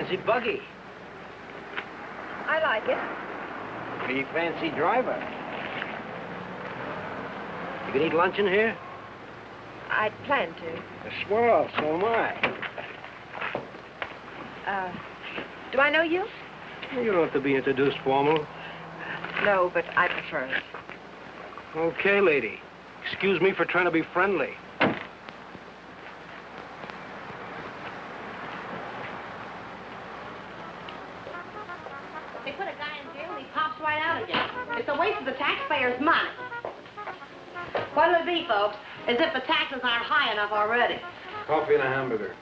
fancy buggy. I like it. Pretty fancy driver. You can eat lunch in here? I'd plan to. Swell, so am I. Do I know you? You don't have to be introduced formal. No, but I prefer it. Okay, lady. Excuse me for trying to be friendly. They put a guy in jail and he pops right out again. It's a waste of the taxpayers' money. What'll it be, folks? As if the taxes aren't high enough already. Coffee and a hamburger.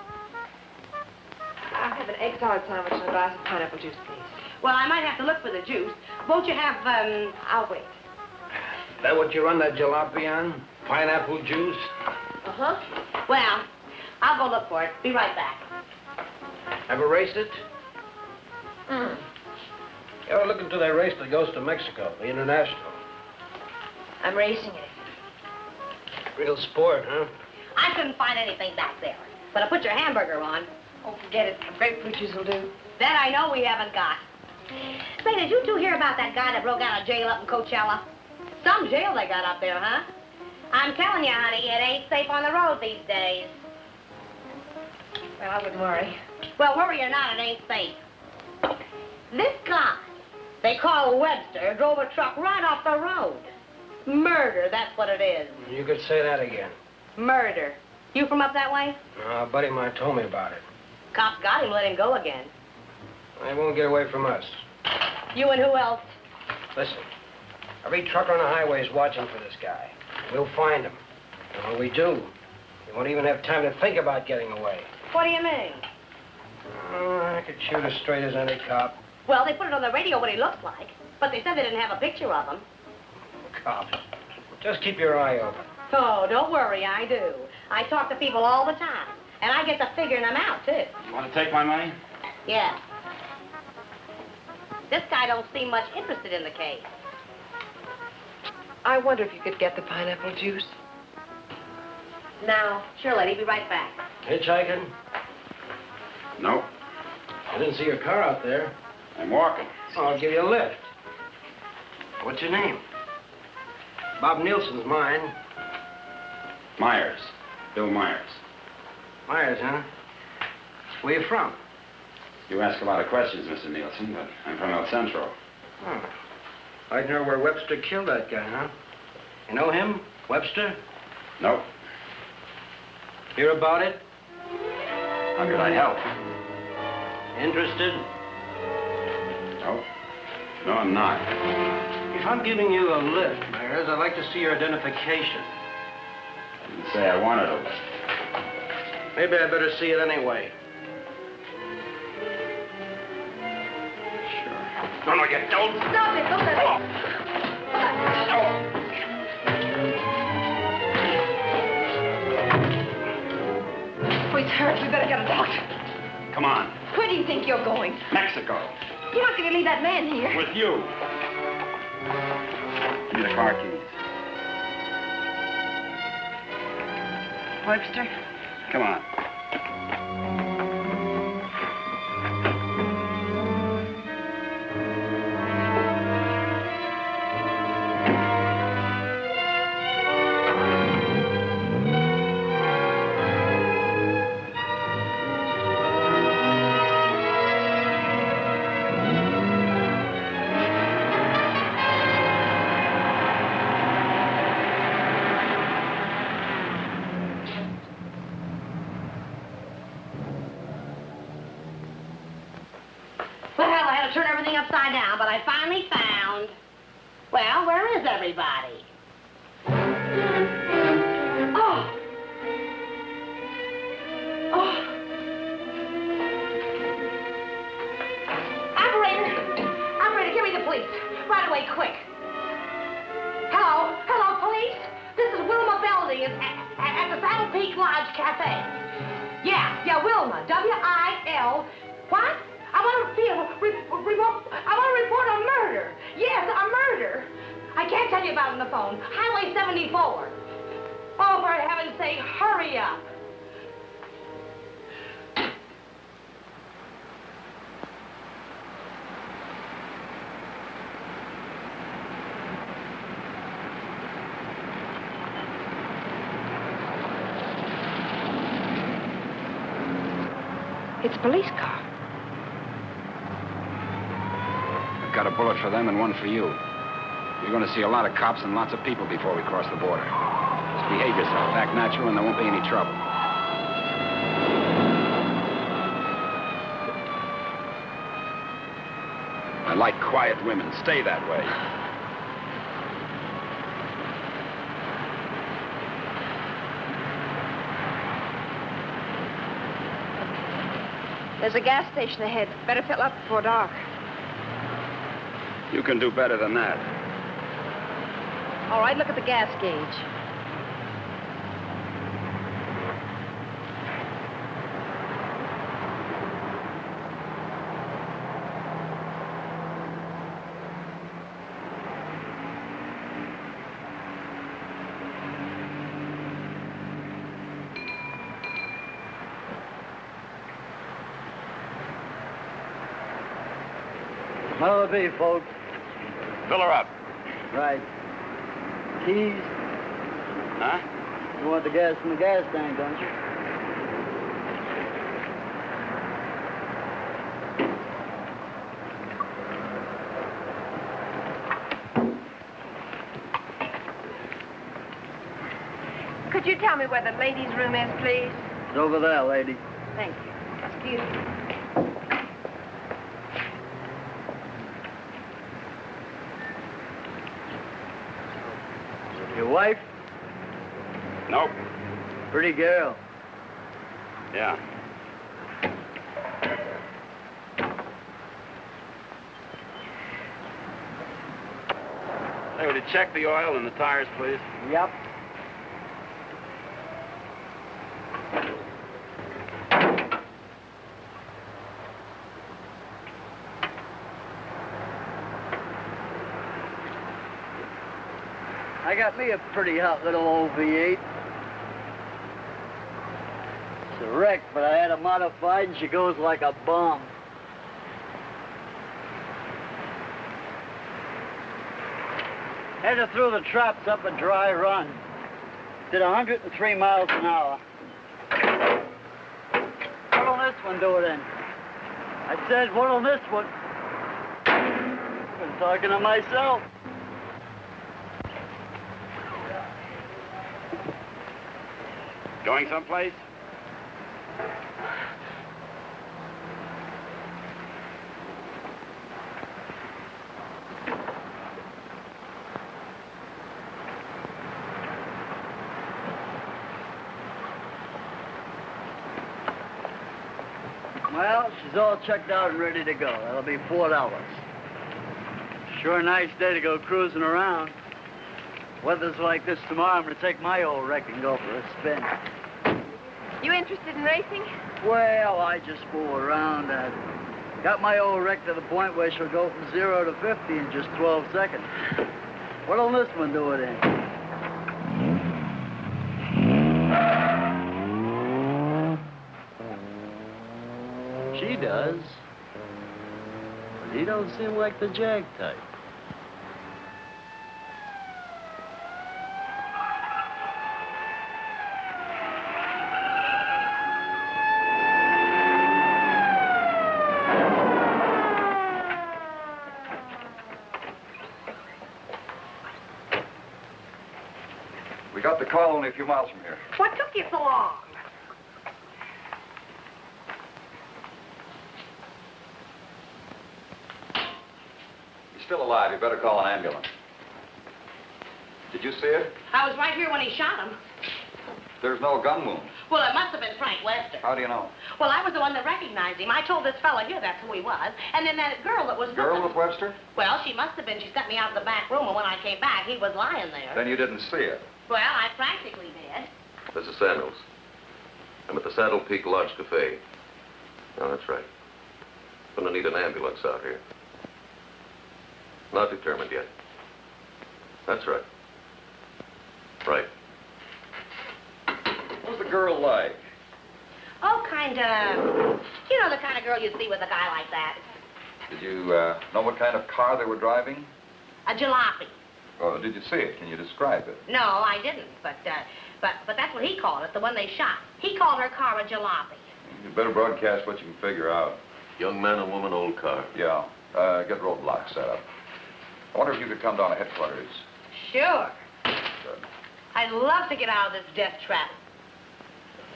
I'll have an egg salad sandwich and a glass of pineapple juice, please. Well, I might have to look for the juice. Won't you have, I'll wait. Is that what you run that jalopy on? Pineapple juice? Uh-huh. Well, I'll go look for it. Be right back. Ever raced it? Mm. You ever look into that race that goes to Mexico, the International? I'm racing it. Real sport, huh? I couldn't find anything back there. But I put your hamburger on. Oh, forget it. Grapefruit juice will do. That I know we haven't got. Say, did you two hear about that guy that broke out of jail up in Coachella? Some jail they got up there, huh? I'm telling you, honey, it ain't safe on the road these days. Well, I wouldn't worry. Well, worry or not, it ain't safe. This guy, they call Webster, drove a truck right off the road. Murder, that's what it is. You could say that again. Murder. You from up that way? A buddy of mine told me about it. Cops got him, let him go again. They won't get away from us. You and who else? Listen, every trucker on the highway is watching for this guy. We'll find him. And when we do, he won't even have time to think about getting away. What do you mean? Oh, I could shoot as straight as any cop. Well, they put it on the radio what he looks like, but they said they didn't have a picture of him. Cops. Just keep your eye open. Oh, don't worry, I do. I talk to people all the time, and I get to figuring them out, too. You want to take my money? Yeah. This guy don't seem much interested in the case. I wonder if you could get the pineapple juice. Now, sure, lady, be right back. Hitchhiking? No. I didn't see your car out there. I'm walking. Oh, I'll give you a lift. What's your name? Bob Nielsen's mine. Myers. Bill Myers. Myers, huh? Where you from? You ask a lot of questions, Mr. Nielsen, but I'm from El Centro. Oh. I'd know where Webster killed that guy, huh? You know him, Webster? Nope. Hear about it? How could I help? Interested? Nope. No, I'm not. If I'm giving you a lift, Myers, I'd like to see your identification. I didn't say I wanted a lift. Maybe I better see it anyway. Sure. No, you don't. Stop it, don't let Oh. Oh, he's hurt. We better get a doctor. Come on. Where do you think you're going? Mexico. You're not going to leave that man here. With you. Give me the car keys. Webster? Come on. Well, I had to turn everything upside down, but I finally found... Well, where is everybody? Oh! Oh! Operator! Operator, give me the police. Right away, quick. Hello? Hello, police? This is Wilma Belding at the Saddle Peak Lodge Cafe. Yeah, Wilma. W-I-L... What? I want to report a murder. Yes, a murder. I can't tell you about it on the phone. Highway 74. Oh, for heaven's sake, hurry up. It's a police car. I've got a bullet for them and one for you. You're going to see a lot of cops and lots of people before we cross the border. Just behave yourself, act natural, and there won't be any trouble. I like quiet women. Stay that way. There's a gas station ahead. Better fill up before dark. You can do better than that. All right, look at the gas gauge. What'll it be, folks? Fill her up. Right. Keys? Huh? You want the gas from the gas tank, don't you? Could you tell me where the ladies' room is, please? It's over there, lady. Thank you. Excuse me. Your wife? Nope. Pretty girl. Yeah. Hey, would you check the oil and the tires, please? Yep. I got me a pretty hot little old V8. It's a wreck, but I had her modified and she goes like a bomb. Headed through the traps up a dry run. Did 103 miles an hour. What'll this one do it in? I said, what'll this one? I've been talking to myself. Going someplace? Well, she's all checked out and ready to go. That'll be $4. Sure nice day to go cruising around. Weather's like this tomorrow, I'm gonna take my old wreck and go for a spin. You interested in racing? Well, I just fool around. Got my old wreck to the point where she'll go from 0 to 50 in just 12 seconds. What'll this one do it in? She does. But he don't seem like the jag type. We got the call only a few miles from here. What took you so long? He's still alive. You better call an ambulance. Did you see it? I was right here when he shot him. There's no gun wound. Well, it must have been Frank Wester. How do you know? Well, I was the one that recognized him. I told this fella here that's who he was. And then that girl that was Girl looking- with Webster? Well, she must have been. She sent me out to the back room, and when I came back, he was lying there. Then you didn't see it. Well, I practically did. Mrs. Samuels, I'm at the Saddle Peak Lodge Cafe. No, that's right. Gonna need an ambulance out here. Not determined yet. That's right. Right. What was the girl like? Oh, kind of... You know the kind of girl you see with a guy like that. Did you know what kind of car they were driving? A jalopy. Or did you see it? Can you describe it? No, I didn't. But that's what he called it, the one they shot. He called her car a jalopy. You better broadcast what you can figure out. Young man and woman, old car. Yeah. Get roadblocks set up. I wonder if you could come down to headquarters. Sure. Good. I'd love to get out of this death trap.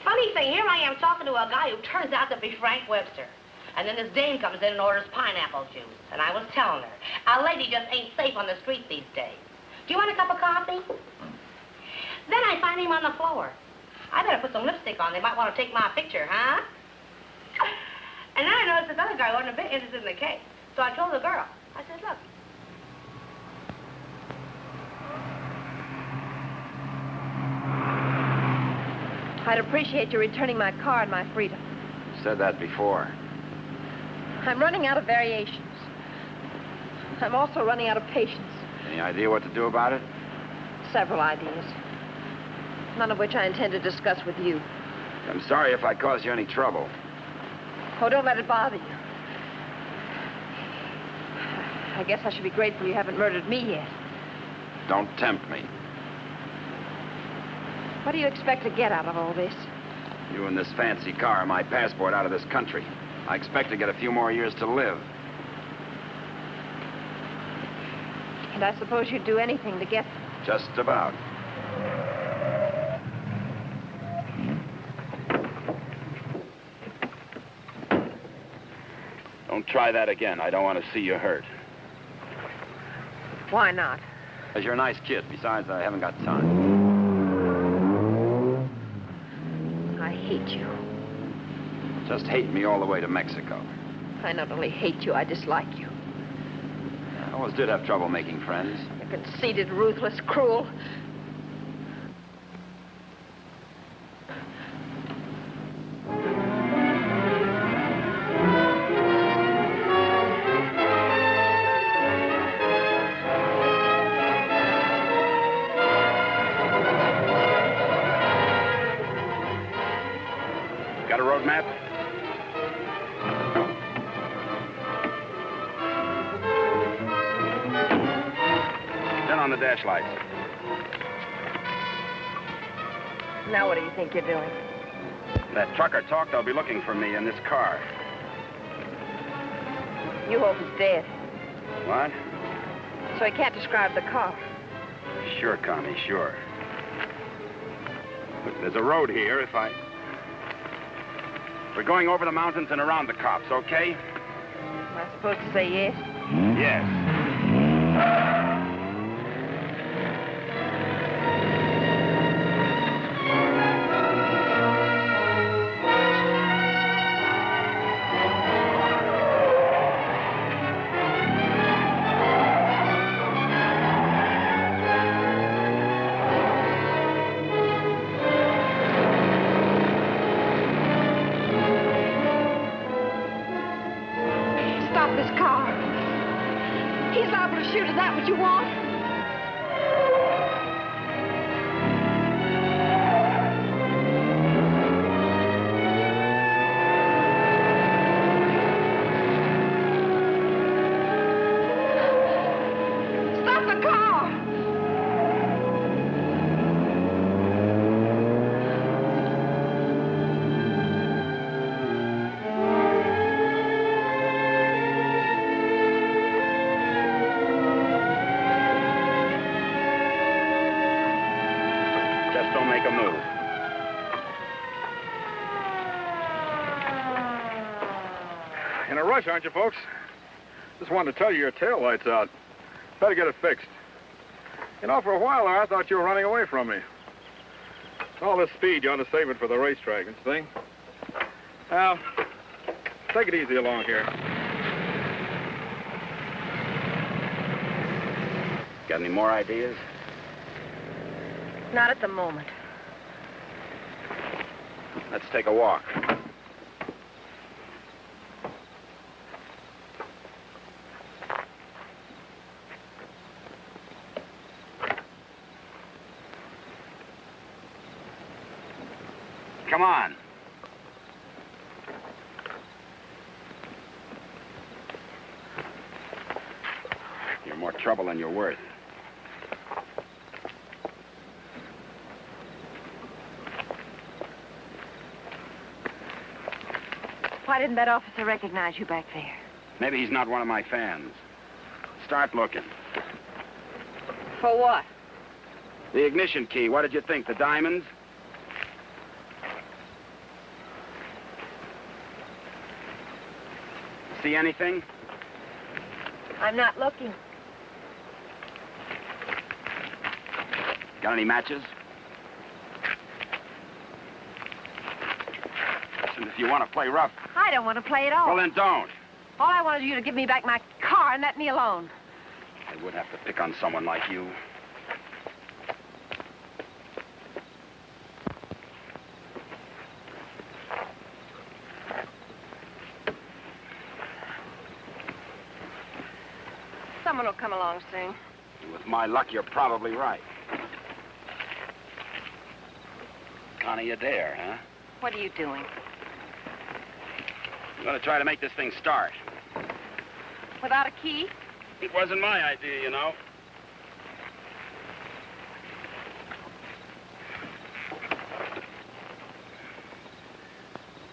Funny thing, here I am talking to a guy who turns out to be Frank Webster. And then this dame comes in and orders pineapple juice. And I was telling her, a lady just ain't safe on the street these days. Do you want a cup of coffee? Then I find him on the floor. I better put some lipstick on. They might want to take my picture, huh? And then I noticed this other guy wasn't a bit interested in the case. So I told the girl. I said, look. I'd appreciate you returning my car and my freedom. Said that before. I'm running out of variations. I'm also running out of patience. Any idea what to do about it? Several ideas. None of which I intend to discuss with you. I'm sorry if I caused you any trouble. Oh, don't let it bother you. I guess I should be grateful you haven't murdered me yet. Don't tempt me. What do you expect to get out of all this? You and this fancy car are my passport out of this country. I expect to get a few more years to live. And I suppose you'd do anything to get them. Just about. Don't try that again. I don't want to see you hurt. Why not? Because you're a nice kid. Besides, I haven't got time. I hate you. Just hate me all the way to Mexico. I not only hate you, I dislike you. I always did have trouble making friends. You're conceited, ruthless, cruel. Got a road map? Turn on the dash lights. Now what do you think you're doing? That trucker talked, they'll be looking for me in this car. You hope he's dead, What? so he can't describe the car. Sure, Connie, sure. Look, there's a road here We're going over the mountains and around the cops, okay? Am I supposed to say yes? Yes. Stop this car. He's liable to shoot. Is that what you want? Stop the car! Just don't make a move. In a rush, aren't you, folks? Just wanted to tell you your tail light's out. Better get it fixed. You know, for a while there, I thought you were running away from me. All this speed, you ought to save it for the racetrack and thing. Now, take it easy along here. Got any more ideas? Not at the moment. Let's take a walk. Come on. You're more trouble than you're worth. Why didn't that officer recognize you back there? Maybe he's not one of my fans. Start looking. For what? The ignition key, what did you think? The diamonds? See anything? I'm not looking. Got any matches? Listen, if you want to play rough... I don't want to play at all. Well, then don't. All I wanted you to give me back my car and let me alone. I would have to pick on someone like you. Someone will come along soon. With my luck, you're probably right. Connie, you dare, huh? What are you doing? I'm going to try to make this thing start. Without a key? It wasn't my idea, you know.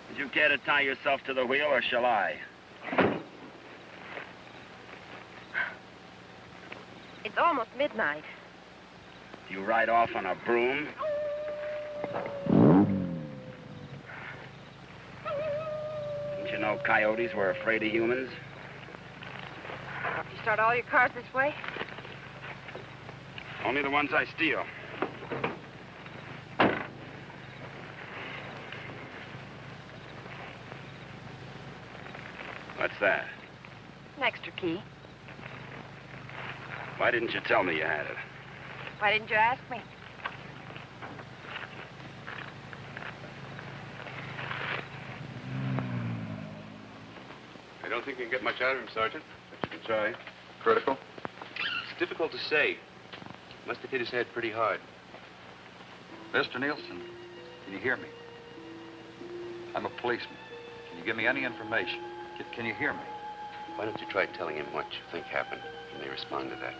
Would you care to tie yourself to the wheel, or shall I? It's almost midnight. You ride off on a broom? Didn't you know coyotes were afraid of humans? You start all your cars this way? Only the ones I steal. What's that? An extra key. Why didn't you tell me you had it? Why didn't you ask me? I don't think you can get much out of him, Sergeant, but you can try. Critical? It's difficult to say. Must have hit his head pretty hard. Mr. Nielsen, can you hear me? I'm a policeman. Can you give me any information? Can you hear me? Why don't you try telling him what you think happened? He may respond to that.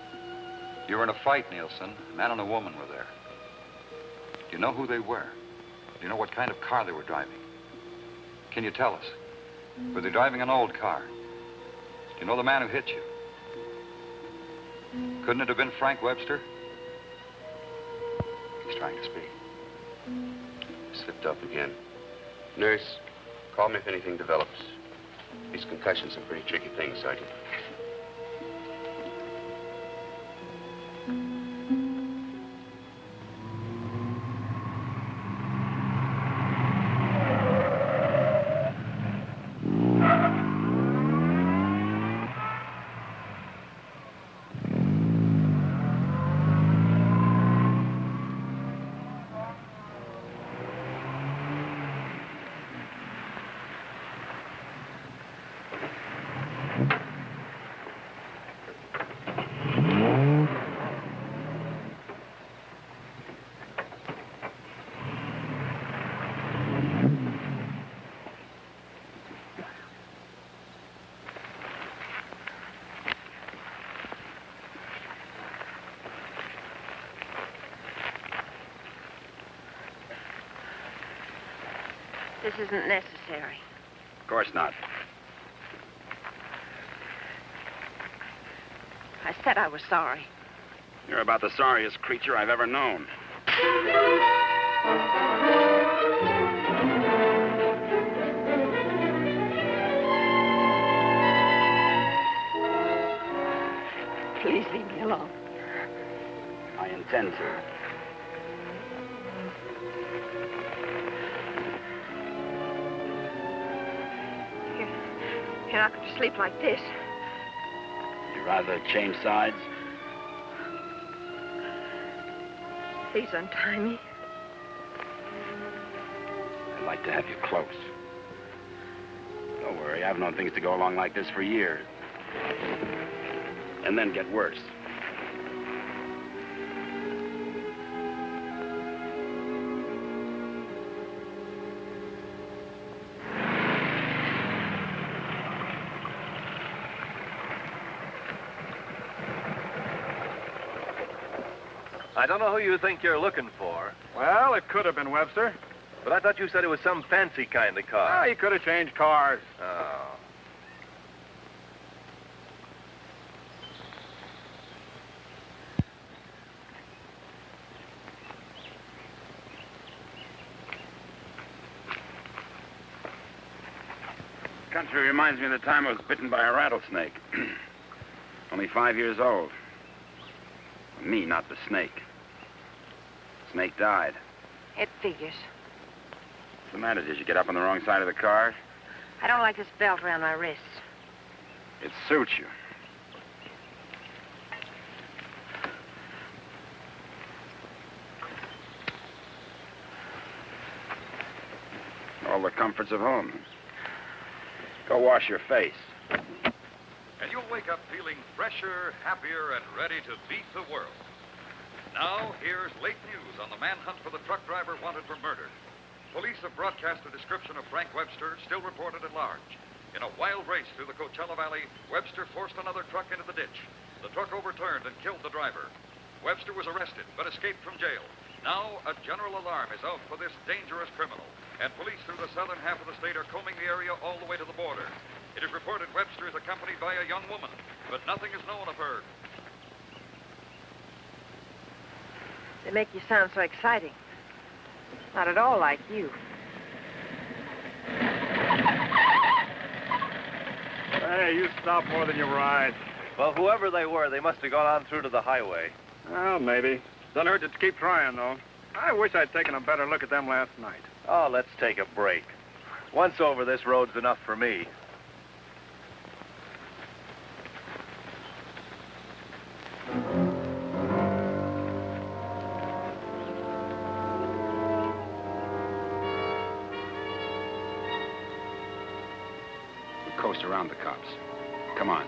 You were in a fight, Nielsen. A man and a woman were there. Do you know who they were? Do you know what kind of car they were driving? Can you tell us? Were they driving an old car? Do you know the man who hit you? Couldn't it have been Frank Webster? He's trying to speak. Slipped up again. Nurse, call me if anything develops. These concussions are pretty tricky things, Sergeant. This isn't necessary. Of course not. I said I was sorry. You're about the sorriest creature I've ever known. Please leave me alone. I intend to. You're not going to sleep like this. You'd rather change sides? Please untie me. I'd like to have you close. Don't worry, I've known things to go along like this for years. And then get worse. I don't know who you think you're looking for. Well, it could have been Webster. But I thought you said it was some fancy kind of car. Oh, he could have changed cars. Oh. Country reminds me of the time I was bitten by a rattlesnake. Only 5 years old. Me, not the snake. Snake died. It figures. What's the matter? Did you get up on the wrong side of the car? I don't like this belt around my wrists. It suits you. All the comforts of home. Go wash your face. And you'll wake up feeling fresher, happier, and ready to beat the world. Now, here's late news on the manhunt for the truck driver wanted for murder. Police have broadcast a description of Frank Webster, still reported at large. In a wild race through the Coachella Valley, Webster forced another truck into the ditch. The truck overturned and killed the driver. Webster was arrested, but escaped from jail. Now, a general alarm is out for this dangerous criminal, and police through the southern half of the state are combing the area all the way to the border. It is reported Webster is accompanied by a young woman, but nothing is known of her. They make you sound so exciting. Not at all like you. Hey, you stop more than you ride. Well, whoever they were, they must have gone on through to the highway. Well, maybe. Doesn't hurt to keep trying, though. I wish I'd taken a better look at them last night. Oh, let's take a break. Once over, this road's enough for me. We coast around the cops. Come on.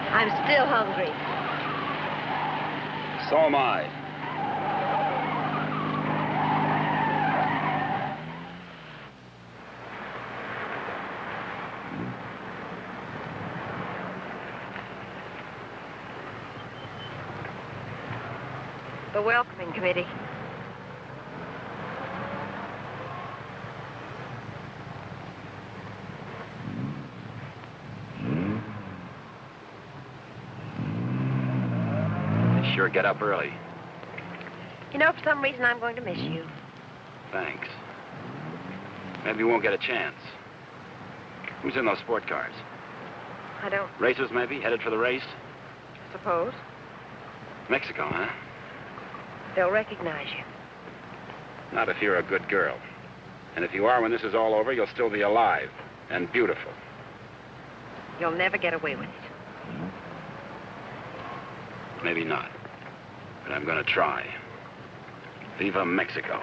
I'm still hungry. So am I. The welcoming committee. Sure get up early. You know, for some reason, I'm going to miss you. Thanks. Maybe you won't get a chance. Who's in those sport cars? I don't Racers, maybe? Headed for the race? suppose. Mexico, huh? They'll recognize you. Not if you're a good girl. And if you are, when this is all over, you'll still be alive and beautiful. You'll never get away with it. Maybe not. But I'm gonna try. Viva Mexico.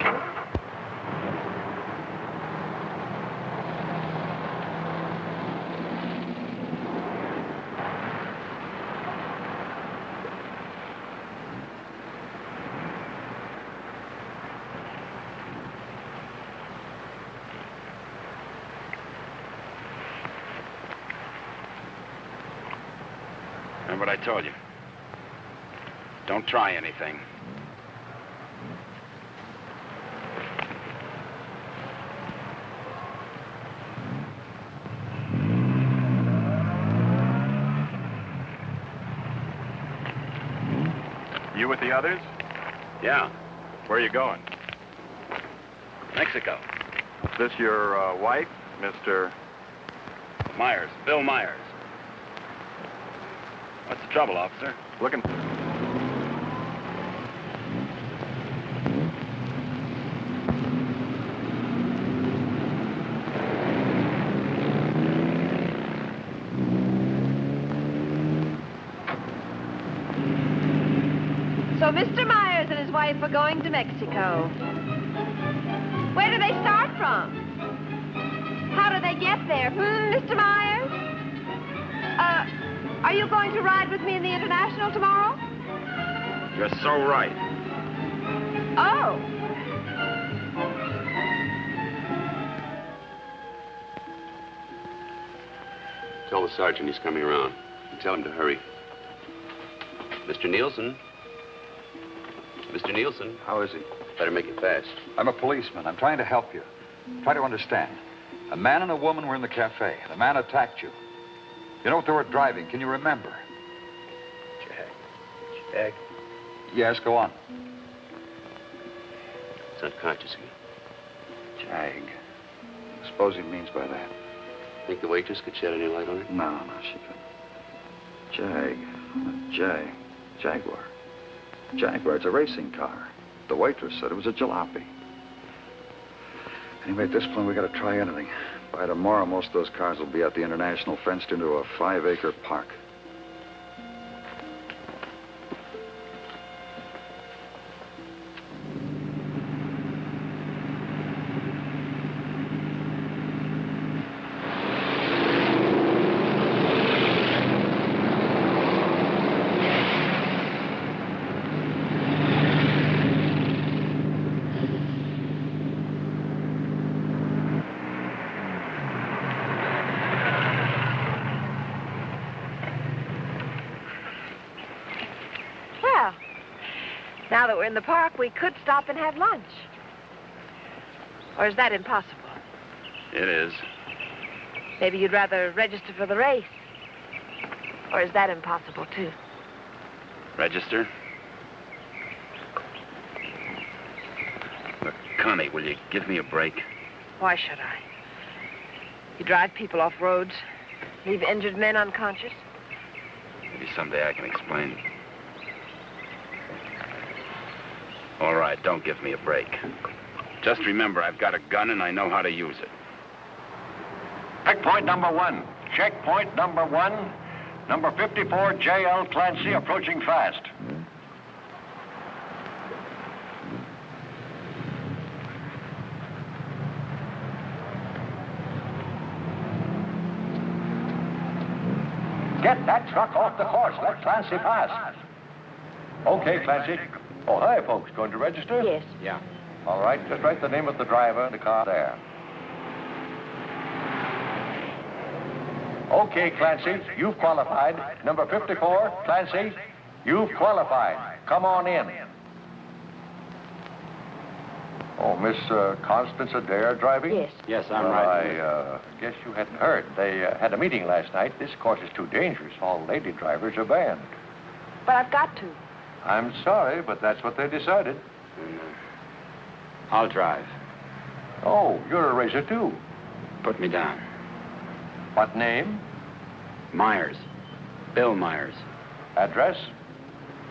Remember what I told you? Don't try anything. You with the others? Yeah, Where are you going? Mexico. Is this your wife, Mr. Myers, Bill Myers. What's the trouble, officer? Looking... So Mr. Myers and his wife are going to Mexico. Where do they start from? How do they get there? Mr. Myers? Are you going to ride with me in the International tomorrow? You're so right. Oh. Tell the sergeant he's coming around. And tell him to hurry. Mr. Nielsen? Mr. Nielsen? How is he? Better make it fast. I'm a policeman. I'm trying to help you. Try to understand. A man and a woman were in the cafe. The man attacked you. You know what they were driving? Can you remember? Jag. Yes, go on. It's unconscious again. Jag. Suppose he means by that. Think the waitress could shed any light on it? No, she couldn't. Jag. Jaguar. Jaguar, it's a racing car. The waitress said it was a jalopy. Anyway, at this point, we got to try anything. By tomorrow, most of those cars will be at the International, fenced into a 5-acre park. Now that we're in the park, we could stop and have lunch. Or is that impossible? It is. Maybe you'd rather register for the race. Or is that impossible, too? Register? Look, Connie, will you give me a break? Why should I? You drive people off roads, leave injured men unconscious. Maybe someday I can explain. All right, don't give me a break. Just remember, I've got a gun and I know how to use it. Checkpoint number 1. Checkpoint number 1. Number 54, J.L. Clancy, approaching fast. Get that truck off the course. Let Clancy pass. Okay, Clancy. Oh, hi, folks. Going to register? Yes. Yeah. All right, just write the name of the driver and the car there. Okay, Clancy, you've qualified. Number 54, Clancy, you've qualified. Come on in. Oh, Miss Constance Adair driving? Yes. Yes, I'm Well, right. I guess you hadn't heard. They had a meeting last night. This course is too dangerous. All lady drivers are banned. But I've got to. I'm sorry, but that's what they decided. I'll drive. Oh, you're a racer, too. Put me down. What name? Myers. Bill Myers. Address?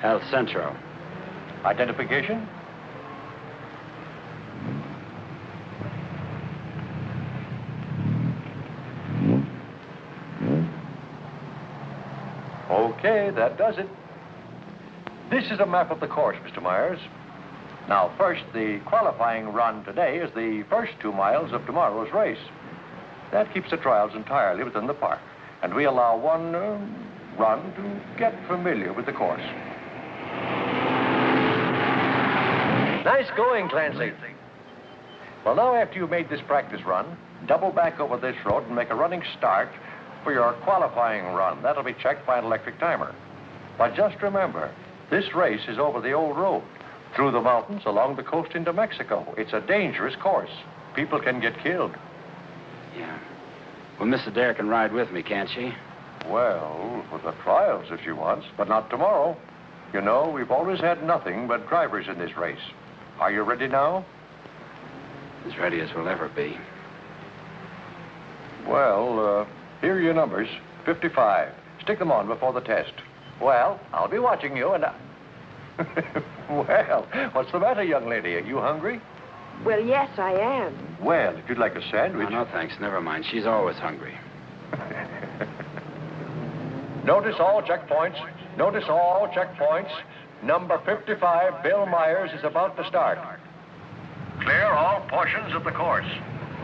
El Centro. Identification? Okay, that does it. This is a map of the course, Mr. Myers. Now, first, the qualifying run today is the first 2 miles of tomorrow's race. That keeps the trials entirely within the park, and we allow one run to get familiar with the course. Nice going, Clancy. Well, now, after you've made this practice run, double back over this road and make a running start for your qualifying run. That'll be checked by an electric timer. But just remember, This race is over the old road, through the mountains, along the coast into Mexico. It's a dangerous course. People can get killed. Yeah. Well, Miss Adair can ride with me, can't she? Well, for the trials if she wants, but not tomorrow. You know, we've always had nothing but drivers in this race. Are you ready now? As ready as we'll ever be. Well, here are your numbers. 55. Stick them on before the test. Well, I'll be watching you and Well, what's the matter, young lady? Are you hungry? Well, yes, I am. Well, if you'd like a sandwich... No, thanks. Never mind. She's always hungry. Notice all checkpoints. Notice all checkpoints. Number 55, Bill Myers, is about to start. Clear all portions of the course.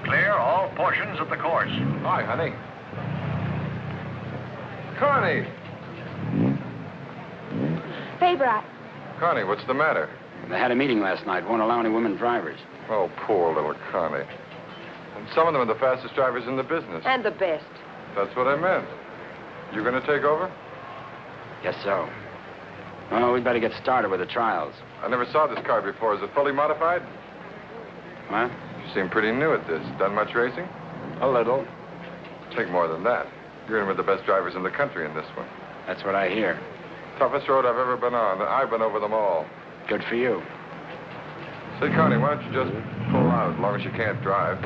Clear all portions of the course. Hi, honey. Connie! Favor, Connie, what's the matter? They had a meeting last night. Won't allow any women drivers. Oh, poor little Connie. And some of them are the fastest drivers in the business. And the best. That's what I meant. You gonna take over? Guess so. Oh, we'd better get started with the trials. I never saw this car before. Is it fully modified? What? You seem pretty new at this. Done much racing? A little. Take more than that. You're in with the best drivers in the country in this one. That's what I hear. Toughest road I've ever been on. I've been over them all. Good for you. Say, Connie, why don't you just pull out as long as you can't drive?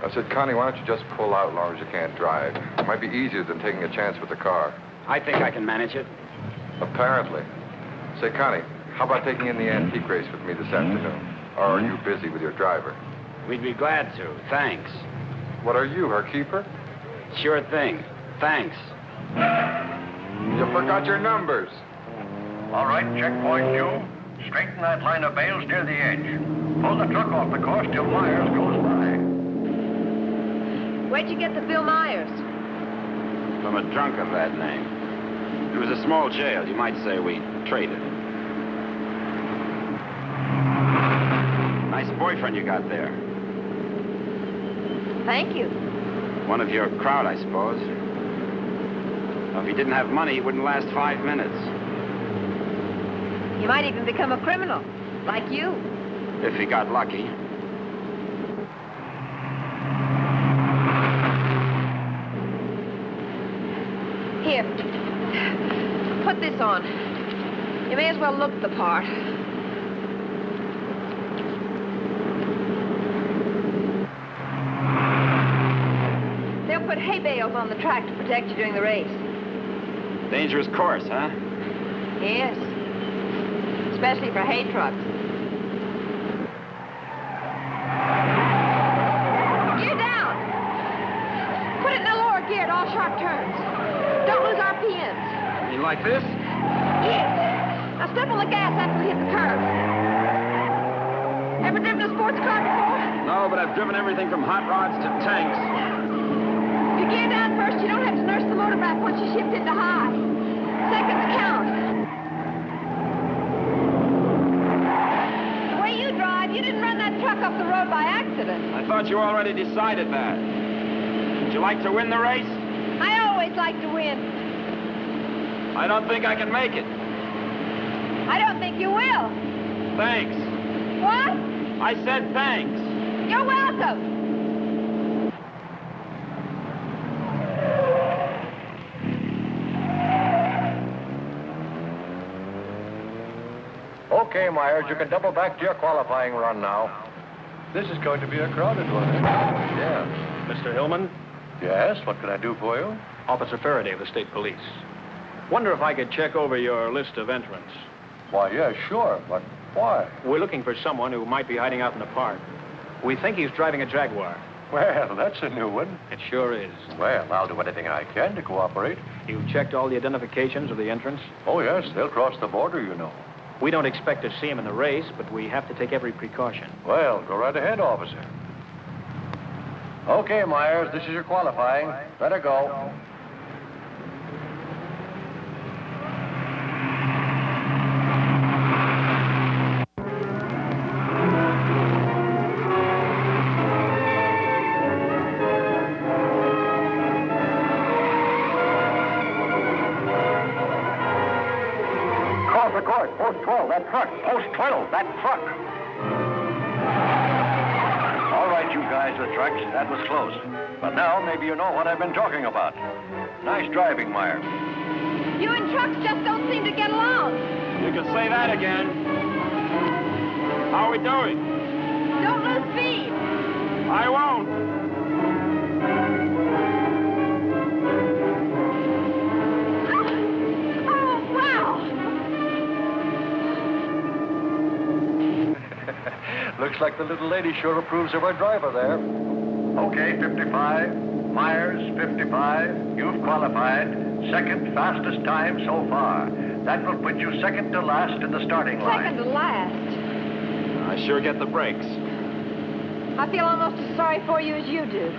I said, Connie, why don't you just pull out as long as you can't drive? It might be easier than taking a chance with the car. I think I can manage it. Apparently. Say, Connie, how about taking in the antique race with me this afternoon? Or are you busy with your driver? We'd be glad to. Thanks. What are you, her keeper? Sure thing. Thanks. You forgot your numbers. All right, checkpoint two. Straighten that line of bales near the edge. Pull the truck off the course till Myers goes by. Where'd you get the Bill Myers? From a drunk of that name. It was a small jail. You might say we traded. Nice boyfriend you got there. Thank you. One of your crowd, I suppose. Well, if he didn't have money, he wouldn't last 5 minutes. You might even become a criminal, like you. If he got lucky. Here. Put this on. You may as well look the part. They'll put hay bales on the track to protect you during the race. Dangerous course, huh? Yes. Especially for hay trucks. Gear down. Put it in a lower gear at all sharp turns. Don't lose RPMs. You like this? Yes. Now step on the gas after we hit the curve. Ever driven a sports car before? No, but I've driven everything from hot rods to tanks. If you gear down first, you don't have to nurse the motor back once you shift into high. Seconds count. The way you drive, you didn't run that truck off the road by accident. I thought you already decided that. Would you like to win the race? I always like to win. I don't think I can make it. I don't think you will. Thanks. What? I said thanks. You're welcome. Okay, Myers, you can double back to your qualifying run now. This is going to be a crowded one. Yes. Mr. Hillman? Yes, what can I do for you? Officer Faraday of the State Police. Wonder if I could check over your list of entrants. Why, yeah, sure, but why? We're looking for someone who might be hiding out in the park. We think he's driving a Jaguar. Well, that's a new one. It sure is. Well, I'll do anything I can to cooperate. You've checked all the identifications of the entrants? Oh, yes, they'll cross the border, you know. We don't expect to see him in the race, but we have to take every precaution. Well, go right ahead, officer. Okay, Myers, this is your qualifying. Better go. Post 12, that truck. Post 12, that truck. All right, you guys with trucks, that was close. But now maybe you know what I've been talking about. Nice driving, Meyer. You and trucks just don't seem to get along. You can say that again. How are we doing? Don't lose speed. I won't. Oh, wow. Looks like the little lady sure approves of our driver there. Okay, 55. Myers, 55. You've qualified. Second fastest time so far. That will put you second to last in the starting line. Second to last. I sure get the breaks. I feel almost as sorry for you as you do.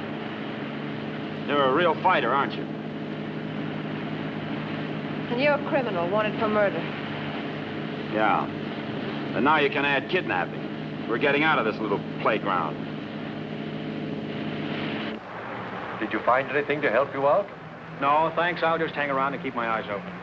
You're a real fighter, aren't you? And you're a criminal wanted for murder. Yeah. And now you can add kidnapping. We're getting out of this little playground. Did you find anything to help you out? No, thanks. I'll just hang around and keep my eyes open.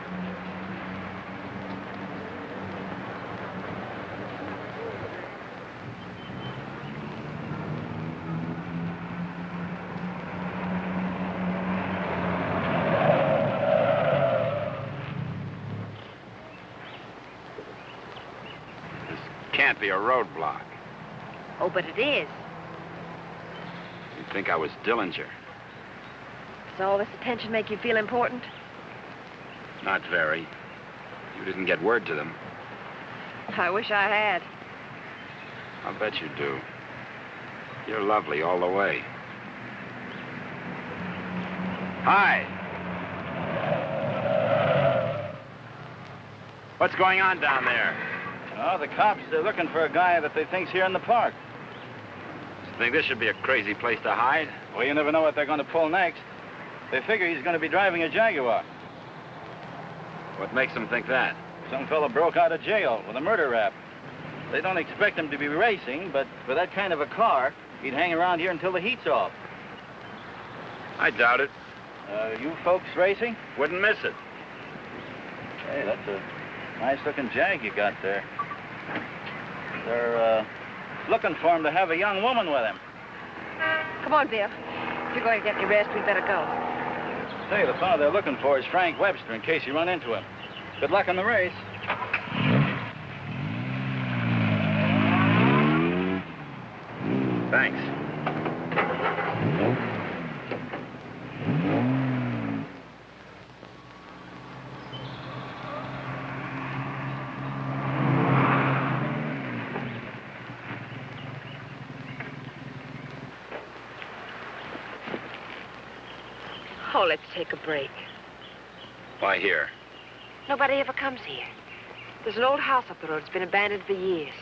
Can't be a roadblock. Oh, but it is. You'd think I was Dillinger. Does all this attention make you feel important? Not very. You didn't get word to them. I wish I had. I'll bet you do. You're lovely all the way. Hi. What's going on down there? Oh, the cops, they're looking for a guy that they think's here in the park. You think this should be a crazy place to hide? Well, you never know what they're going to pull next. They figure he's going to be driving a Jaguar. What makes them think that? Some fella broke out of jail with a murder rap. They don't expect him to be racing, but for that kind of a car, he'd hang around here until the heat's off. I doubt it. You folks racing? Wouldn't miss it. Hey, that's a nice-looking Jag you got there. They're looking for him to have a young woman with him. Come on, Bill. If you're going to get your rest, we'd better go. Say, the fellow they're looking for is Frank Webster, in case you run into him. Good luck on the race. Thanks. Oh, let's take a break. Why here? Nobody ever comes here. There's an old house up the road. It's been abandoned for years.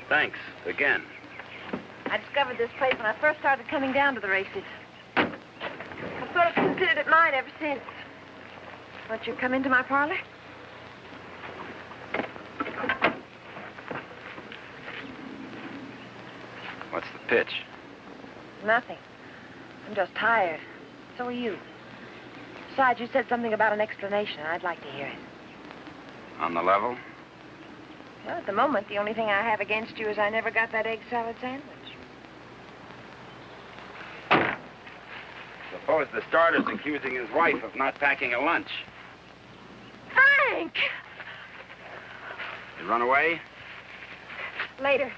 Thanks, again. I discovered this place when I first started coming down to the races. I've sort of considered it mine ever since. Won't you come into my parlor? What's the pitch? Nothing. I'm just tired. So are you. Besides, you said something about an explanation. I'd like to hear it. On the level? Well, at the moment, the only thing I have against you is I never got that egg salad sandwich. Suppose the starter's accusing his wife of not packing a lunch. Frank! You run away? Later.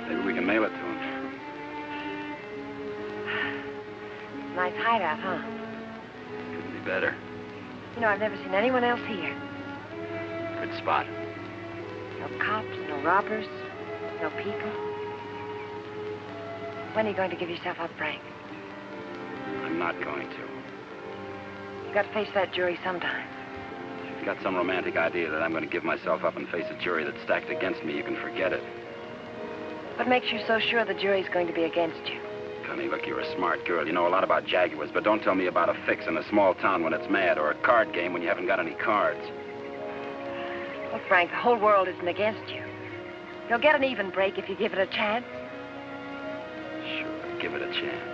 Maybe we can mail it to him. Nice hideout, huh? Couldn't be better. You know, I've never seen anyone else here. Good spot. No cops, no robbers, no people. When are you going to give yourself up, Frank? I'm not going to. You got to face that jury sometime. If you've got some romantic idea that I'm going to give myself up and face a jury that's stacked against me, you can forget it. What makes you so sure the jury's going to be against you? Connie, look, you're a smart girl. You know a lot about Jaguars, but don't tell me about a fix in a small town when it's mad or a card game when you haven't got any cards. Well, Frank, the whole world isn't against you. You'll get an even break if you give it a chance. Sure, give it a chance.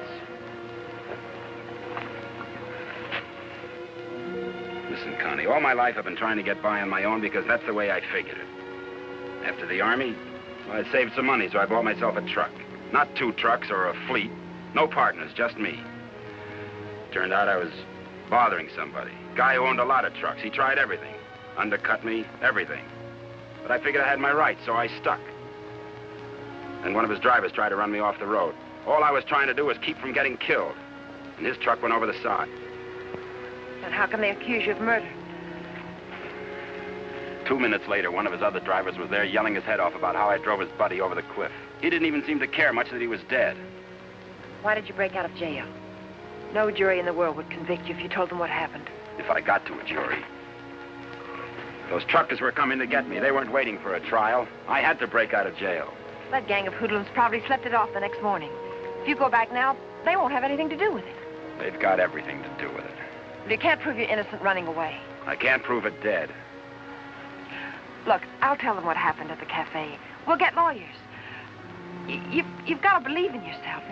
Listen, Connie, all my life I've been trying to get by on my own because that's the way I figured it. After the Army, well, I saved some money, so I bought myself a truck. Not 2 trucks or a fleet. No partners, just me. Turned out I was bothering somebody. Guy who owned a lot of trucks. He tried everything. Undercut me, everything. But I figured I had my rights, so I stuck. And one of his drivers tried to run me off the road. All I was trying to do was keep from getting killed. And his truck went over the side. And how can they accuse you of murder? 2 minutes later, one of his other drivers was there yelling his head off about how I drove his buddy over the cliff. He didn't even seem to care much that he was dead. Why did you break out of jail? No jury in the world would convict you if you told them what happened. If I got to a jury. Those truckers were coming to get me. They weren't waiting for a trial. I had to break out of jail. That gang of hoodlums probably slept it off the next morning. If you go back now, they won't have anything to do with it. They've got everything to do with it. But you can't prove you're innocent running away. I can't prove it dead. Look, I'll tell them what happened at the cafe. We'll get lawyers. You've got to believe in yourself,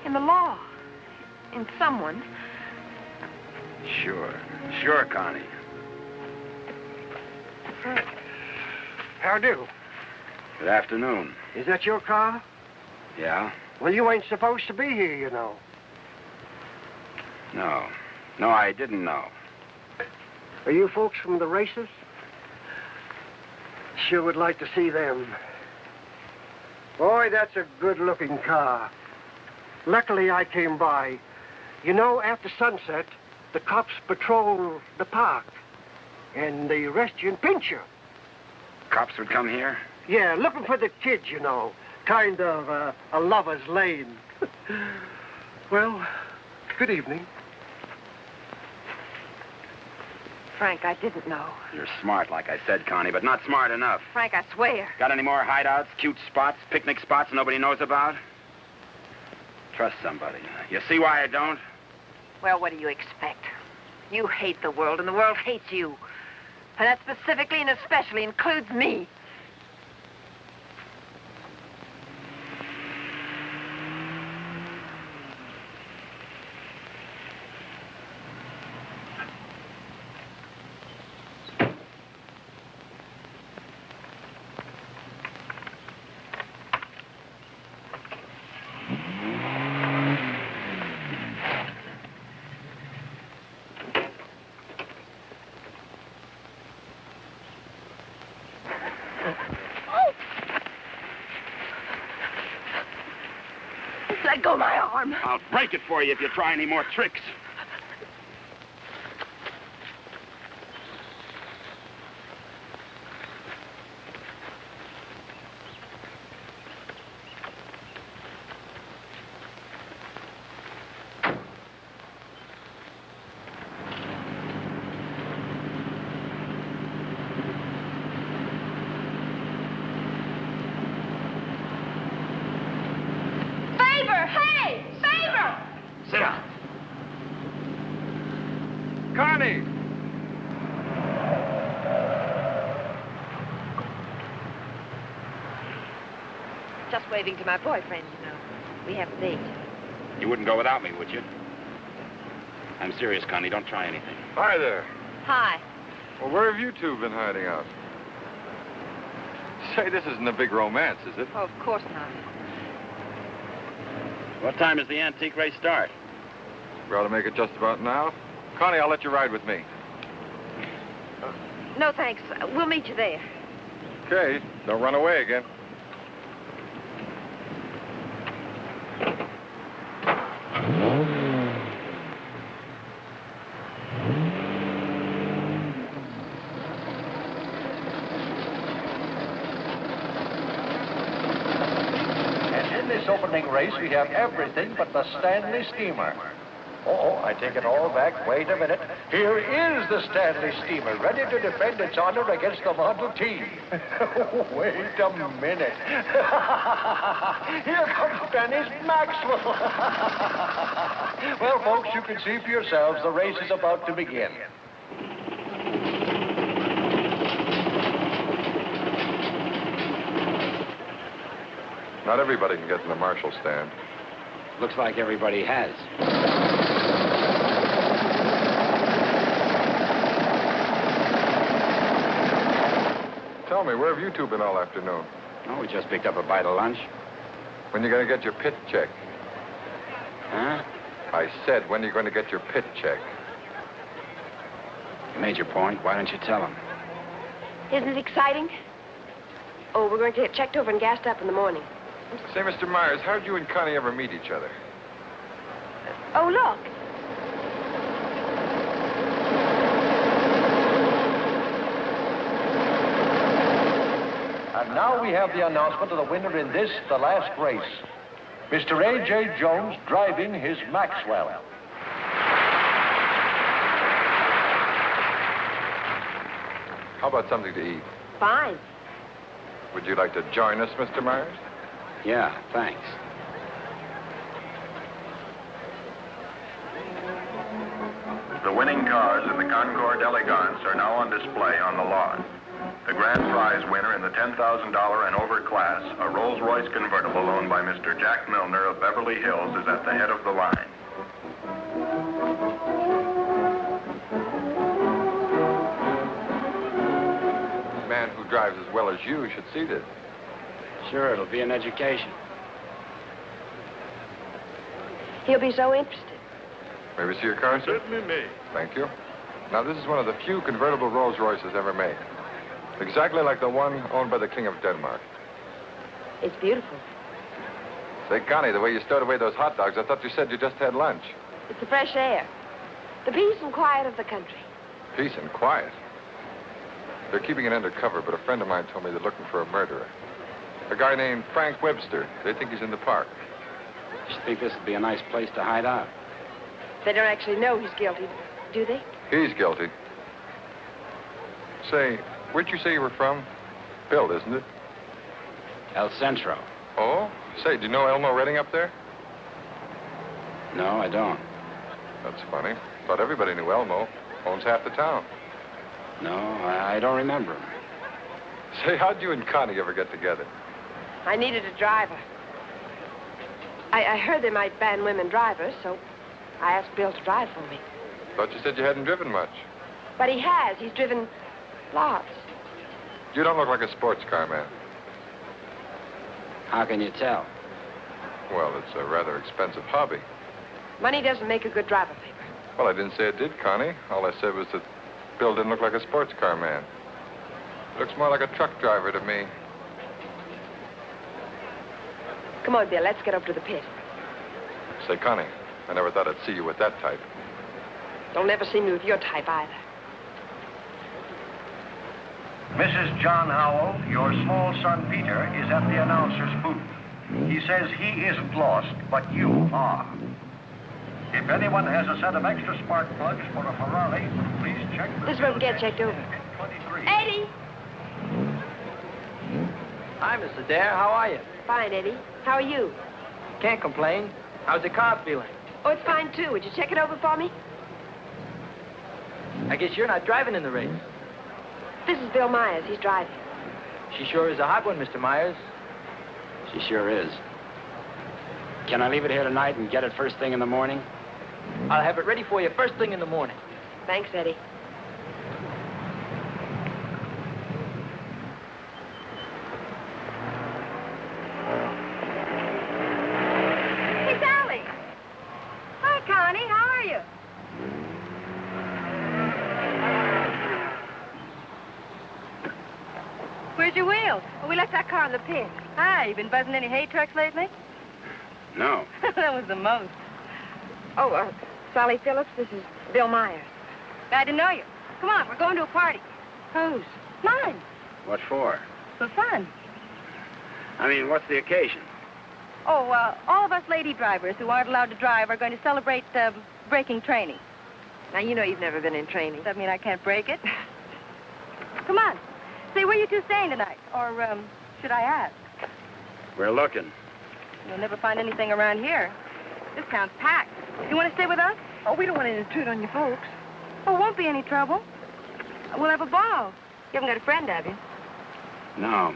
in the law, in someone. Sure, Connie. How do? Good afternoon. Is that your car? Yeah? Well, you ain't supposed to be here, you know. No, I didn't know. Are you folks from the races? Sure would like to see them. Boy, that's a good-looking car. Luckily, I came by. You know, after sunset, the cops patrol the park. And they arrest you and pinch you. Cops would come here? Yeah, looking for the kids, you know. Kind of a lover's lane. Well, good evening. Frank, I didn't know. You're smart, like I said, Connie, but not smart enough. Frank, I swear. Got any more hideouts, cute spots, picnic spots nobody knows about? Trust somebody. You see why I don't? Well, what do you expect? You hate the world, and the world hates you. And that specifically and especially includes me. Let go my arm. I'll break it for you if you try any more tricks. Sit down. Connie! Just waving to my boyfriend, you know. We have a date. You wouldn't go without me, would you? I'm serious, Connie. Don't try anything. Hi there. Hi. Well, where have you two been hiding out? Say, this isn't a big romance, is it? Oh, of course not. What time does the antique race start? We ought to make it just about now. Connie, I'll let you ride with me. No, thanks. We'll meet you there. Okay, don't run away again. And in this opening race, we have everything but the Stanley steamer. Oh, I take it all back. Wait a minute. Here is the Stanley steamer, ready to defend its honor against the Model T. Wait a minute. Here comes Dennis Maxwell. Well, folks, you can see for yourselves the race is about to begin. Not everybody can get in the marshal stand. Looks like everybody has. Tell me, where have you two been all afternoon? Oh, we just picked up a bite of lunch. When you going to get your pit check? Huh? I said, when are you going to get your pit check? You made your point. Why don't you tell him? Isn't it exciting? Oh, we're going to get checked over and gassed up in the morning. Say, Mr. Myers, how'd you and Connie ever meet each other? Oh, look. And now we have the announcement of the winner in this, the last race. Mr. A.J. Jones driving his Maxwell. How about something to eat? Fine. Would you like to join us, Mr. Myers? Yeah, thanks. The winning cars in the Concours d'Elegance are now on display on the lawn. The grand prize winner in the $10,000 and over class, a Rolls-Royce convertible owned by Mr. Jack Milner of Beverly Hills, is at the head of the line. A man who drives as well as you should see this. Sure, it'll be an education. He'll be so interested. May we see your car, sir? Certainly may. Thank you. Now, this is one of the few convertible Rolls-Royces ever made. Exactly like the one owned by the King of Denmark. It's beautiful. Say, Connie, the way you stowed away those hot dogs, I thought you said you just had lunch. It's the fresh air. The peace and quiet of the country. Peace and quiet. They're keeping it undercover, but a friend of mine told me they're looking for a murderer. A guy named Frank Webster. They think he's in the park. You think this would be a nice place to hide out? They don't actually know he's guilty, do they? He's guilty. Say, where'd you say you were from? Bill, isn't it? El Centro. Oh? Say, do you know Elmo Redding up there? No, I don't. That's funny. Thought everybody knew Elmo. Owns half the town. No, I don't remember him. Say, how'd you and Connie ever get together? I needed a driver. I heard they might ban women drivers, so I asked Bill to drive for me. Thought you said you hadn't driven much. But he has. He's driven lots. You don't look like a sports car man. How can you tell? Well, it's a rather expensive hobby. Money doesn't make a good driver, Paper. Well, I didn't say it did, Connie. All I said was that Bill didn't look like a sports car man. Looks more like a truck driver to me. Come on, Bill. Let's get up to the pit. Say, Connie, I never thought I'd see you with that type. Don't ever see me with your type either. Mrs. John Howell, your small son Peter is at the announcer's booth. He says he isn't lost, but you are. If anyone has a set of extra spark plugs for a Ferrari, please check. This is where we get checked over. 23. Eddie! Hi, Miss Adair. How are you? Fine, Eddie. How are you? Can't complain. How's the car feeling? Oh, it's fine, too. Would you check it over for me? I guess you're not driving in the race. This is Bill Myers. He's driving. She sure is a hot one, Mr. Myers. She sure is. Can I leave it here tonight and get it first thing in the morning? I'll have it ready for you first thing in the morning. Thanks, Eddie. Hey, Sally. Hi, Connie. How are you? Where's your wheel? Well, we left our car in the pit. Hi, you been buzzing any hay trucks lately? No. That was the most. Oh, Sally Phillips, this is Bill Myers. Glad to know you. Come on, we're going to a party. Whose? Mine. What for? For fun. I mean, what's the occasion? Oh, all of us lady drivers who aren't allowed to drive are going to celebrate braking training. Now, you know you've never been in training. Does that mean I can't break it? Come on. Say, where you two staying tonight? Or, should I ask? We're looking. You'll never find anything around here. This town's packed. You want to stay with us? Oh, we don't want to intrude on your folks. Oh, won't be any trouble. We'll have a ball. You haven't got a friend, have you? No.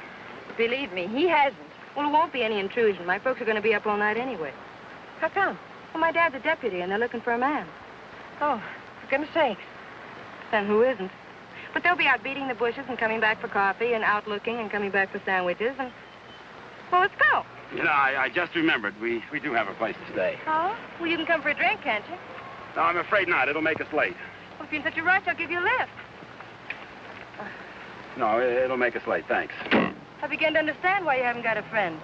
Believe me, he hasn't. Well, it won't be any intrusion. My folks are going to be up all night anyway. How come? Well, my dad's a deputy, and they're looking for a man. Oh, for goodness sakes. Then who isn't? But they'll be out beating the bushes and coming back for coffee and out looking and coming back for sandwiches and... Well, let's go. You know, I just remembered. We do have a place to stay. Oh? Well, you can come for a drink, can't you? No, I'm afraid not. It'll make us late. Well, if you're in such a rush, I'll give you a lift. No, it'll make us late. Thanks. I begin to understand why you haven't got a friend.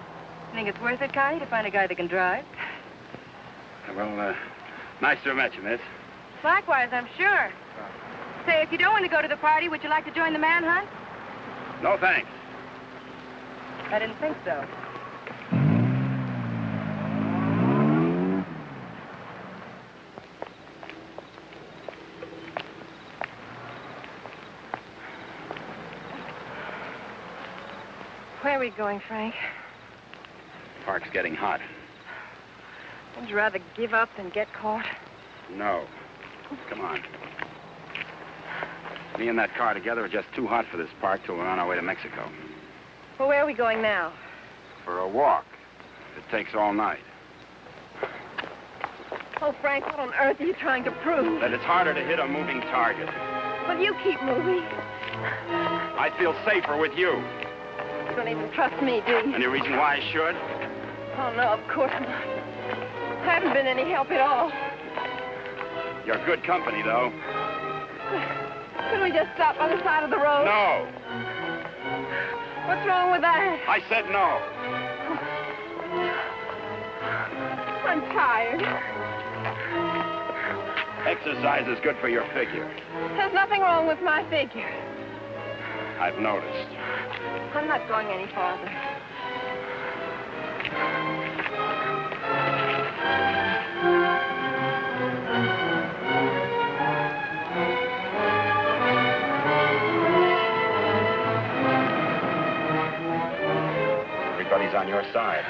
You think it's worth it, Connie, to find a guy that can drive? Well, nice to have met you, miss. Likewise, I'm sure. Say, if you don't want to go to the party, would you like to join the manhunt? No, thanks. I didn't think so. Where are we going, Frank? Park's getting hot. Would you rather give up than get caught? No. Come on. Me and that car together are just too hot for this park till we're on our way to Mexico. Well, where are we going now? For a walk. It takes all night. Oh, Frank, what on earth are you trying to prove? That it's harder to hit a moving target. Well, you keep moving. I feel safer with you. You don't even trust me, do you? Any reason why I should? Oh, no, of course not. I haven't been any help at all. You're good company, though. Couldn't we just stop on the side of the road? No. What's wrong with that? I said no. I'm tired. Exercise is good for your figure. There's nothing wrong with my figure. I've noticed. I'm not going any farther. Everybody's on your side.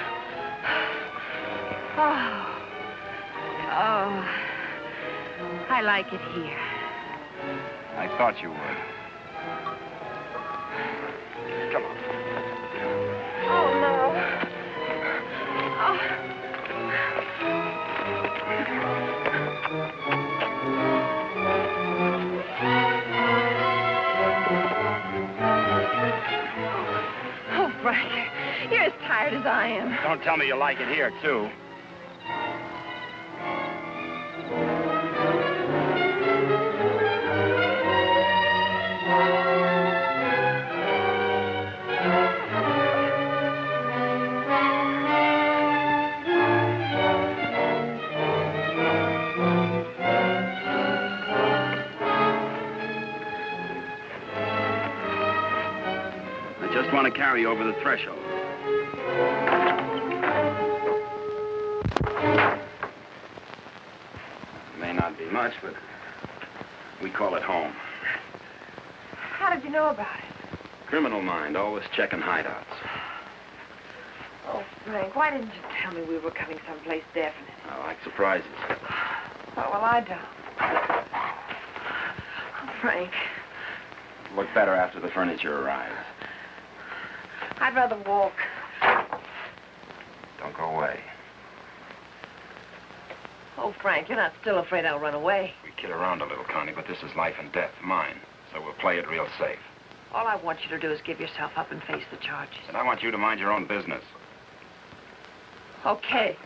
Oh, I like it here. I thought you would. Come on. Oh, no. Oh, Frank, you're as tired as I am. Don't tell me you like it here, too. I just want to carry you over the threshold. May not be much, but we call it home. How did you know about it? Criminal mind, always checking hideouts. Oh, Frank, why didn't you tell me we were coming someplace definite? I like surprises. Oh, well, I don't. Oh, Frank, Look better after the furniture arrives. I'd rather walk. Don't go away. Oh, Frank, you're not still afraid I'll run away. We kid around a little, Connie, but this is life and death, mine. So we'll play it real safe. All I want you to do is give yourself up and face the charges. And I want you to mind your own business. Okay.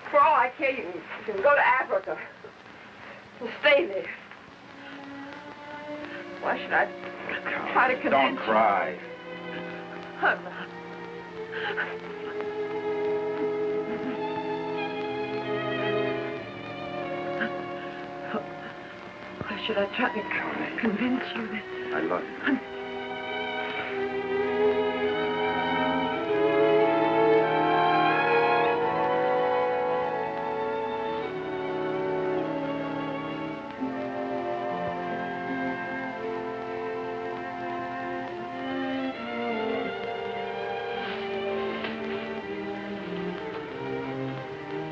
For all I care, you can go to Africa. And stay there. Why should I Try to convince Don't cry. I'm not. Why should I try to convince you that... I love you.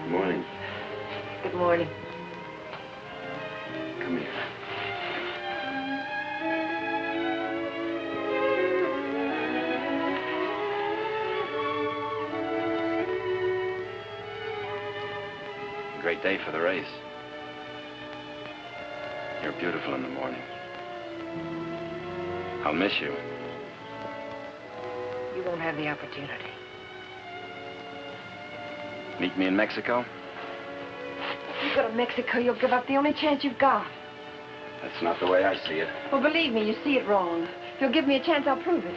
Morning. Good morning. Come here. Great day for the race. You're beautiful in the morning. I'll miss you. You won't have the opportunity. Meet me in Mexico? If you go to Mexico, you'll give up the only chance you've got. That's not the way I see it. Well, believe me, you see it wrong. If you'll give me a chance, I'll prove it.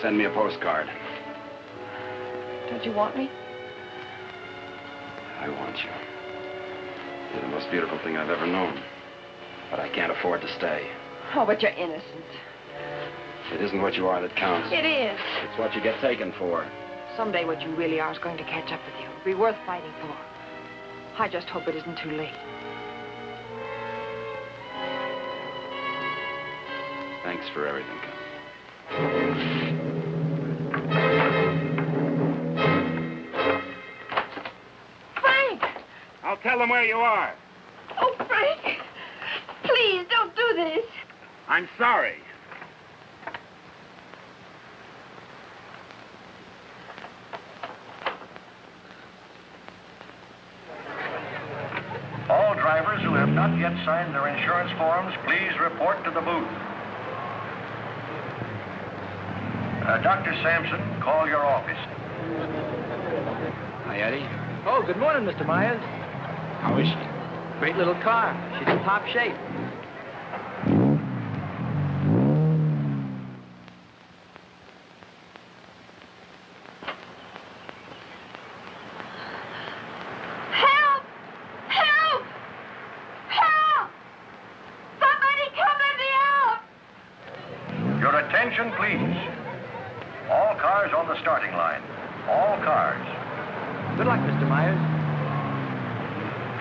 Send me a postcard. Don't you want me? I want you. You're the most beautiful thing I've ever known. But I can't afford to stay. Oh, but you're innocent. It isn't what you are that counts. It is. It's what you get taken for. Someday what you really are is going to catch up with you. It'll be worth fighting for. I just hope it isn't too late. Thanks for everything. Frank! I'll tell them where you are. Oh, Frank! Please, don't do this. I'm sorry. All drivers who have not yet signed their insurance forms, please report to the booth. Dr. Sampson, call your office. Hi, Eddie. Oh, good morning, Mr. Myers. How is she? Great little car. She's in top shape. Help! Help! Help! Somebody come let me out! Your attention, please. All cars on the starting line. All cars. Good luck, Mr. Myers.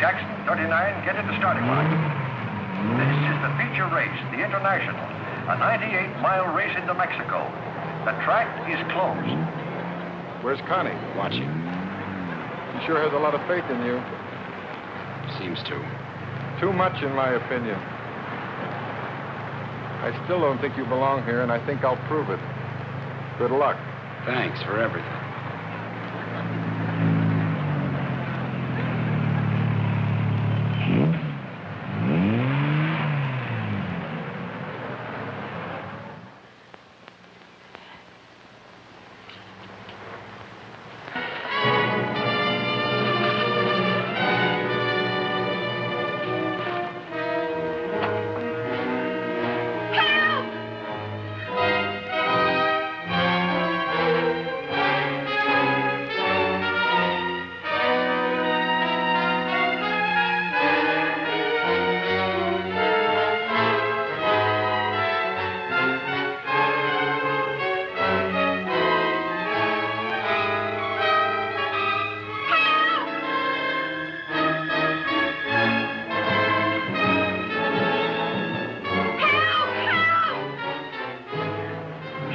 Jackson, 39, get to the starting line. This is the feature race, the International, a 98-mile race into Mexico. The track is closed. Where's Connie? Watching. She sure has a lot of faith in you. Seems to. Too much, in my opinion. I still don't think you belong here, and I think I'll prove it. Good luck. Thanks for everything.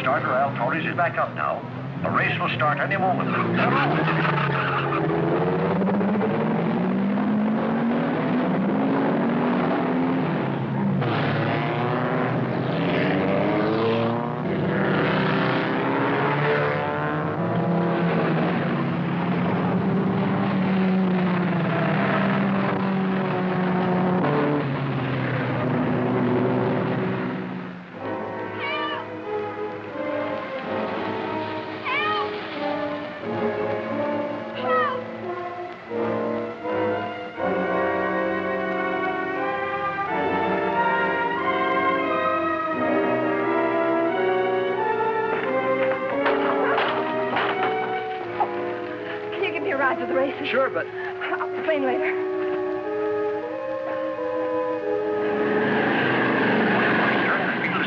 Starter Al Torres is back up now. The race will start any moment. Help! races? Sure, but... I'll explain later.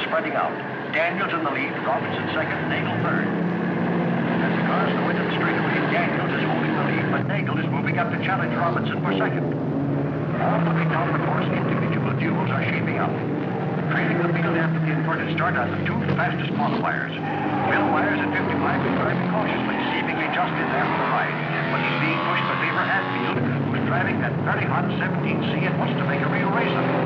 Spreading out. Daniels in the lead, Robinson second, Nagel third. As the cars go into the straightaway, Daniels is holding the lead, but Nagel is moving up to challenge Robinson for second. All looking down the course, individual duels are shaping up. Trailing the field after the inverted start are the two fastest qualifiers. Bill Myers at 55 is driving cautiously, seemingly just in there for the ride. But he's being pushed by Beaver Hatfield, who's driving that very hot 17C and wants to make a real race of it.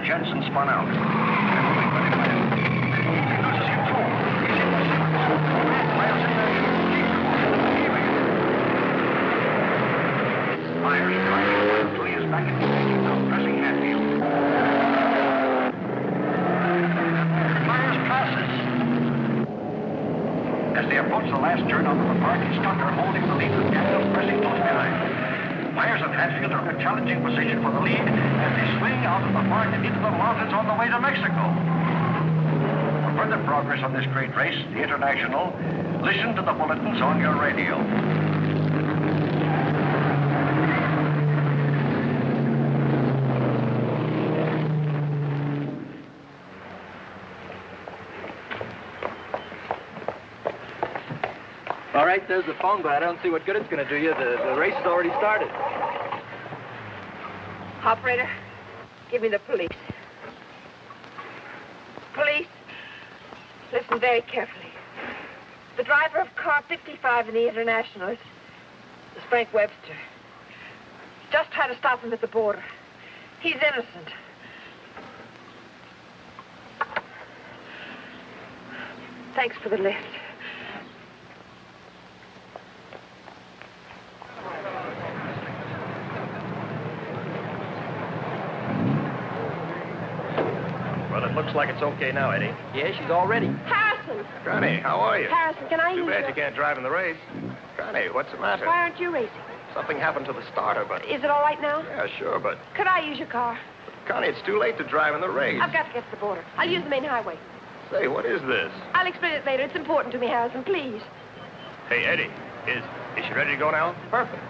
Jensen spun out. Myers driving until he is back in position now, pressing Hatfield. Myers passes. As they approach the last turn onto the park, he's Tucker holding the lead with Daniels pressing close behind. Myers and Hatfield are in a challenging position for the lead as they swing out of the park and into the mountains on the way to Mexico. For further progress on this great race, the International, listen to the bulletins on your radio. All right, there's the phone, but I don't see what good it's going to do you. The race has already started. Operator, give me the police. Police, listen very carefully. The driver of car 55 in the International is Frank Webster. Just tried to stop him at the border. He's innocent. Thanks for the lift. Well, it looks like it's okay now, Eddie. Yeah, she's all ready. Harrison! Connie, how are you? Harrison, can I Too use bad your... you can't drive in the race. Connie, what's the matter? Why aren't you racing? Something happened to the starter, but... Is it all right now? Yeah, sure, but... Could I use your car? Connie, it's too late to drive in the race. I've got to get to the border. I'll use the main highway. Say, what is this? I'll explain it later. It's important to me, Harrison, please. Hey, Eddie, is she ready to go now? Perfect.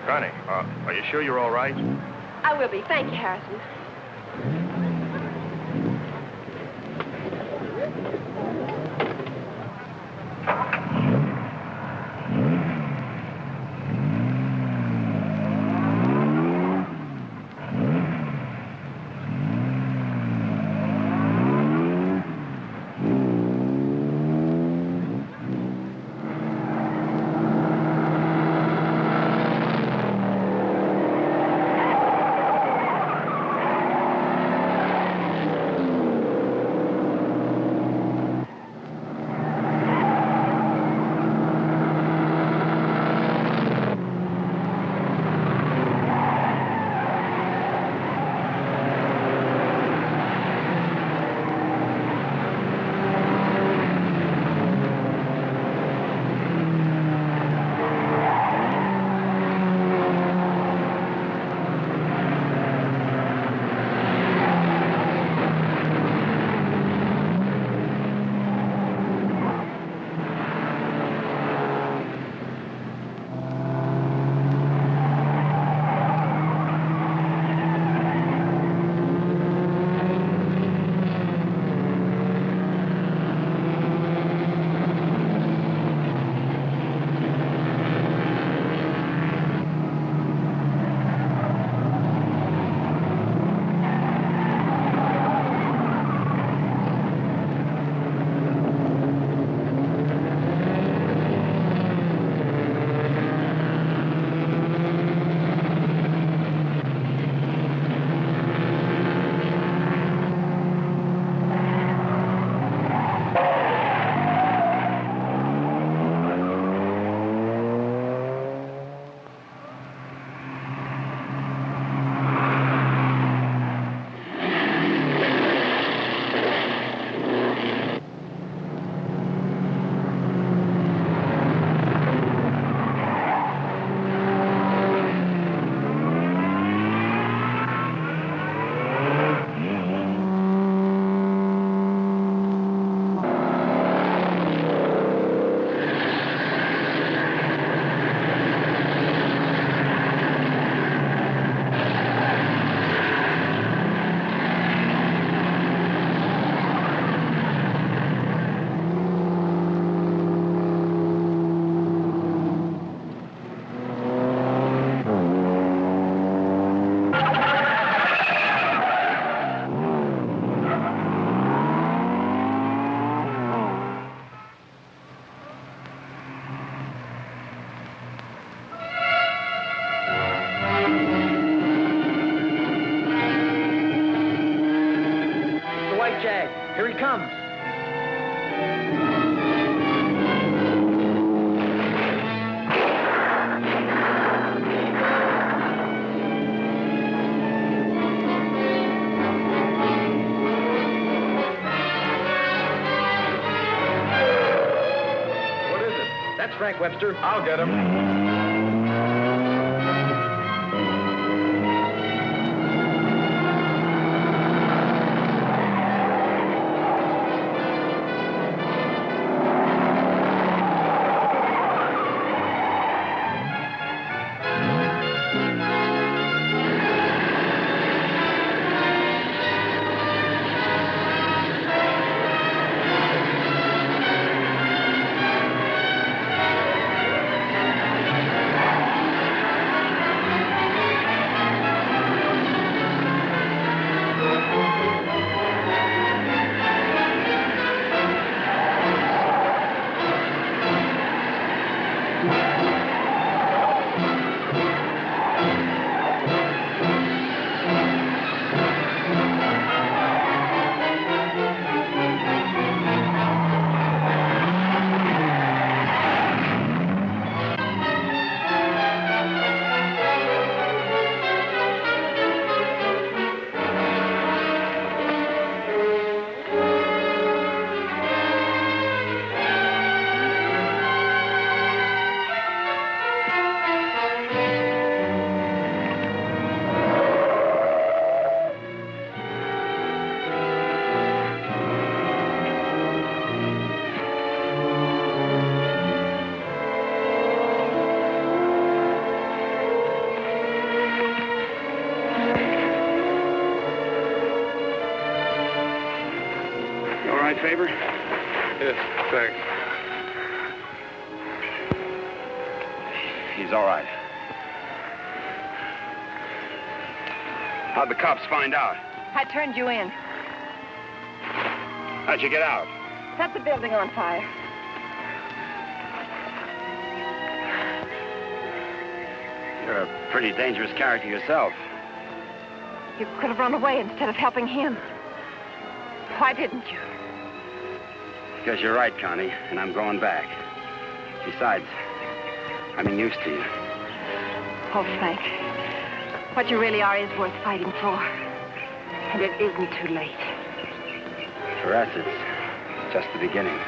Connie, are you sure you're all right? I will be. Thank you, Harrison. right, Jag. Here he comes. What is it? That's Frank Webster. I'll get him. Favor? Yes, thanks. He's all right. How'd the cops find out? I turned you in. How'd you get out? Set the building on fire. You're a pretty dangerous character yourself. You could have run away instead of helping him. Why didn't you? Because you're right, Connie, and I'm going back. Besides, I'm used to you. Oh, Frank. What you really are is worth fighting for. And it isn't too late. For us, it's just the beginning.